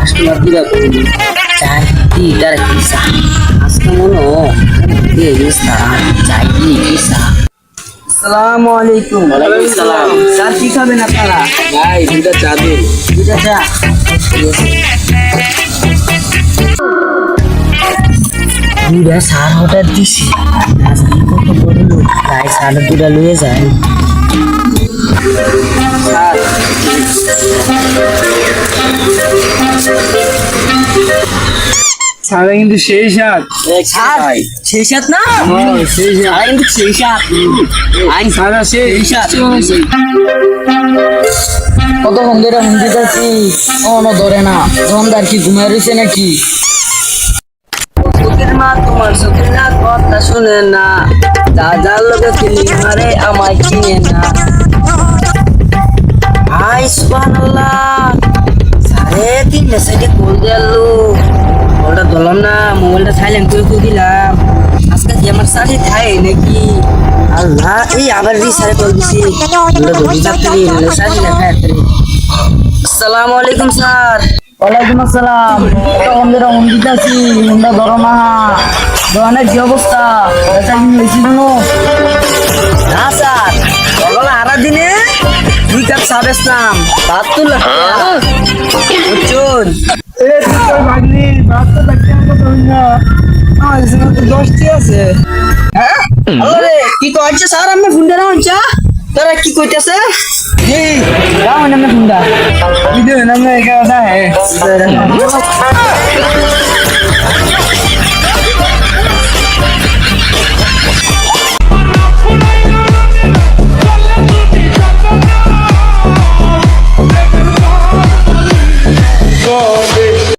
Customer দিরা কইলি চাই কি তার কিসা আজকে মনো কে ইস্তা চাই কি কিসা আসসালামু আলাইকুম। ওয়ালাইকুম সালাম। স্যার কি খাবেন আপনারা? ভাই দুইটা চা দিন। দুইটা চা। দুইটা স্যার অর্ডার দিছি আজকে কত বড় লোক তাই স্যার দুইটা লয়ে যায়। স্যার সারা কিন্তু সেই সাত স্যার সেই সাত না সেই সাত স্যার কিন্তু সেই সাত আইন সারা সেই সাত কতক্ষণ ধরে হুম দিতেছি কোনো ধরে না দোকানদার কি ঘুমায় রয়েছে নাকি? চোখের মা তোমার চোখের না কথা শুনে না যা যার লোকে ফিলিং মারে আমায় চিনে না। হাই সুবহানাল্লাহ সাড়ে তিনটে সাইডে কল দিল কলটা ধরলাম না মোবাইলটা সাইলেন্ট করে দিলাম আজকে কি আমার সাথে খায় নাকি আল্লাহ এই আবার রিসারে কল দিছি ধরি যাত্রী সাথে খায়। আসসালামু আলাইকুম স্যার। ওয়ালাইকুম আসসালাম। তখন ধরে হুম দিতেছি হুমটা ধরো না দোকানের কি অবস্থা এটা কি হয়েছি জানো না স্যার সকালে আড়া দিনে 2 কাপ চা বেচলাম 72 লাখ বুঝছুন। ভাগ্নি ভাত তো লাগতে আমাকে তো না আমার এখানে তো 10টি আছে। হ্যাঁ আরে কি কইছে স্যার আমি ফোন দেনা হচ্ছে তোরা কি কইতেছে জি যাও না আমি ফোন দা ভিডিও নামে একা দা